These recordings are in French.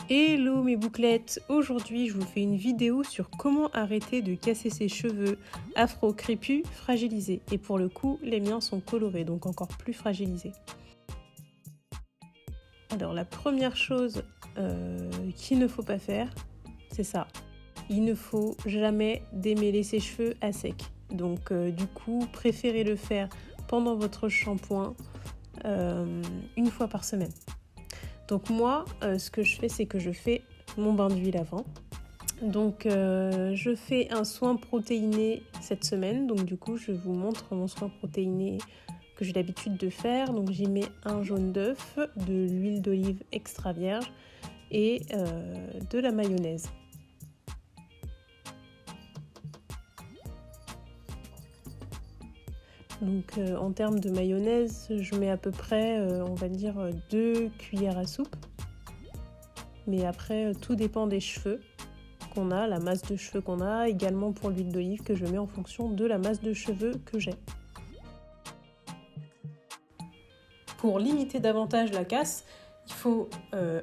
Hello mes bouclettes, aujourd'hui je vous fais une vidéo sur comment arrêter de casser ses cheveux afro crépus fragilisés. Et pour le coup, les miens sont colorés, donc encore plus fragilisés. Alors la première chose qu'il ne faut pas faire, c'est ça. Il ne faut jamais démêler ses cheveux à sec. Donc du coup, préférez le faire pendant votre shampoing une fois par semaine. Donc moi, ce que je fais, c'est que je fais mon bain d'huile avant. Donc je fais un soin protéiné cette semaine. Donc du coup, je vous montre mon soin protéiné que j'ai l'habitude de faire. Donc j'y mets un jaune d'œuf, de l'huile d'olive extra vierge et de la mayonnaise. Donc en termes de mayonnaise, je mets à peu près, on va dire, 2 cuillères à soupe. Mais après, tout dépend des cheveux qu'on a, la masse de cheveux qu'on a, également pour l'huile d'olive que je mets en fonction de la masse de cheveux que j'ai. Pour limiter davantage la casse, il faut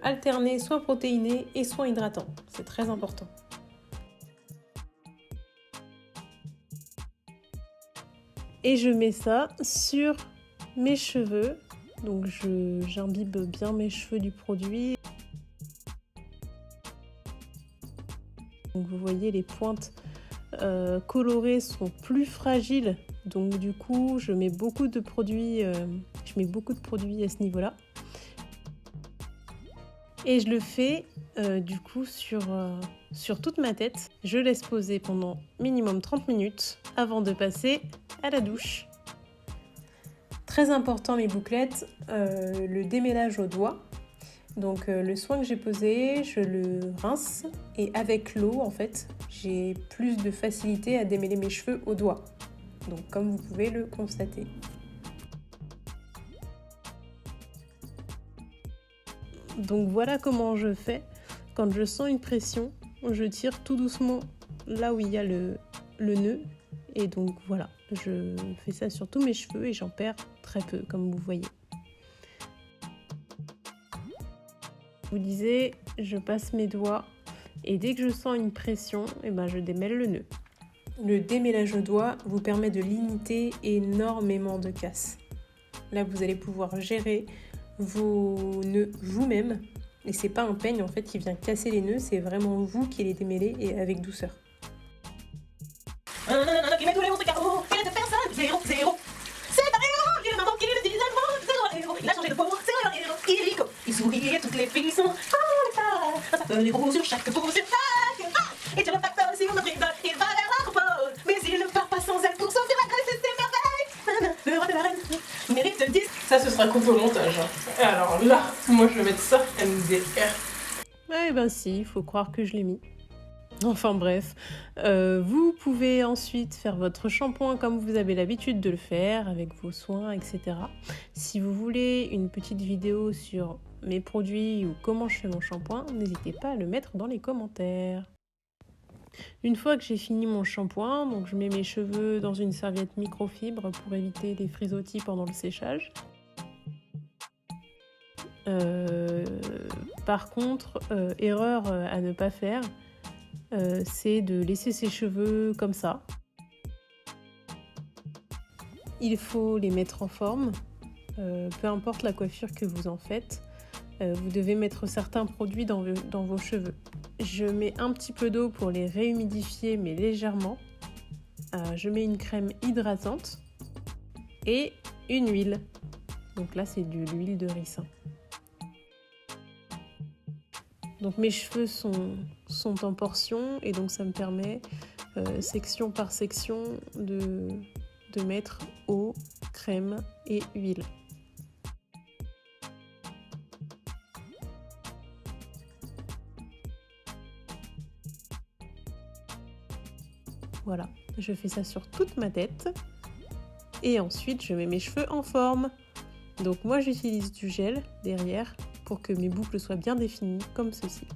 alterner soin protéiné et soin hydratant. C'est très important. Et je mets ça sur mes cheveux. Donc j'imbibe bien mes cheveux du produit. Donc vous voyez, les pointes colorées sont plus fragiles. Donc du coup, je mets beaucoup de produits à ce niveau-là. Et je le fais du coup sur toute ma tête. Je laisse poser pendant minimum 30 minutes avant de passer à la douche. Très important mes bouclettes, le démêlage au doigt. Donc le soin que j'ai posé, je le rince et avec l'eau en fait, j'ai plus de facilité à démêler mes cheveux au doigt. Donc comme vous pouvez le constater. Donc voilà comment je fais. Quand je sens une pression, je tire tout doucement là où il y a le nœud. Et donc voilà, je fais ça sur tous mes cheveux et j'en perds très peu, comme vous voyez. Je vous disais, je passe mes doigts et dès que je sens une pression, je démêle le nœud. Le démêlage au doigt vous permet de limiter énormément de casse. Là, vous allez pouvoir gérer vos nœuds vous-même. Et c'est pas un peigne en fait qui vient casser les nœuds, c'est vraiment vous qui les démêlez et avec douceur. Qui met tous les 11 carreaux, il est de personne, 0, 0. C'est pas héros, il est maman qui le dit avant, 0 héros. Il a changé de peau, 0 héros. Illico, il sourit et toutes les filles sont un papel héros sur chaque peau, sur chaque. Et tu le facteur si on me rigole, il va vers la repose. Mais il ne part pas sans elle pour sauver la Grèce et ses merveilles. Le roi de la reine mérite 10. Ça, ce sera coupé au montage. Et alors là, moi je vais mettre ça MDR. Eh ben si, il faut croire que je l'ai mis. Enfin bref, vous pouvez ensuite faire votre shampoing comme vous avez l'habitude de le faire, avec vos soins, etc. Si vous voulez une petite vidéo sur mes produits ou comment je fais mon shampoing, n'hésitez pas à le mettre dans les commentaires. Une fois que j'ai fini mon shampoing, donc je mets mes cheveux dans une serviette microfibre pour éviter les frisottis pendant le séchage. Par contre, erreur à ne pas faire, c'est de laisser ses cheveux comme ça. Il faut les mettre en forme, peu importe la coiffure que vous en faites. Vous devez mettre certains produits dans vos cheveux. Je mets un petit peu d'eau pour les réhumidifier, mais légèrement. Je mets une crème hydratante et une huile. Donc là, c'est de l'huile de ricin. Donc mes cheveux sont en portions et donc ça me permet, section par section, de mettre eau, crème et huile. Voilà, je fais ça sur toute ma tête et ensuite je mets mes cheveux en forme. Donc moi j'utilise du gel derrière pour que mes boucles soient bien définies comme ceci.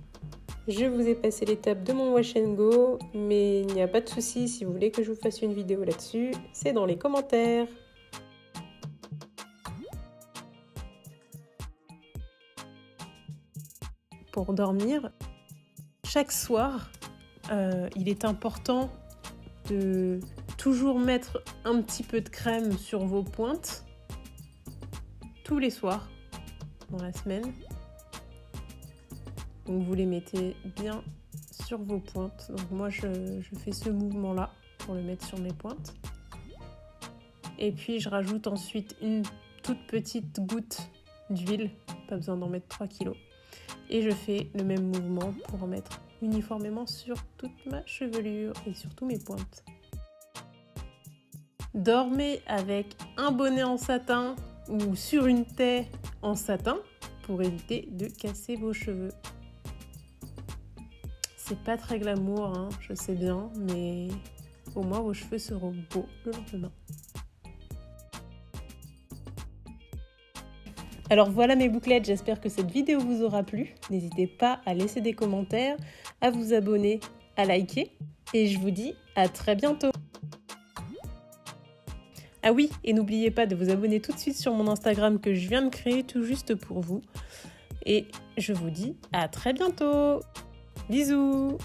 Je vous ai passé l'étape de mon wash and go, mais il n'y a pas de souci si vous voulez que je vous fasse une vidéo là-dessus, c'est dans les commentaires. pour dormir, chaque soir, il est important de toujours mettre un petit peu de crème sur vos pointes tous les soirs dans la semaine. Donc vous les mettez bien sur vos pointes. Donc moi je fais ce mouvement-là pour le mettre sur mes pointes. Et puis je rajoute ensuite une toute petite goutte d'huile, pas besoin d'en mettre 3 kg. Et je fais le même mouvement pour en mettre uniformément sur toute ma chevelure et sur tous mes pointes. Dormez avec un bonnet en satin ou sur une taie en satin pour éviter de casser vos cheveux. C'est pas très glamour, hein, je sais bien, mais au moins vos cheveux seront beaux le lendemain. Alors voilà mes bouclettes, j'espère que cette vidéo vous aura plu. N'hésitez pas à laisser des commentaires, à vous abonner, à liker. Et je vous dis à très bientôt. Ah oui, et n'oubliez pas de vous abonner tout de suite sur mon Instagram que je viens de créer tout juste pour vous. Et je vous dis à très bientôt. Bisous!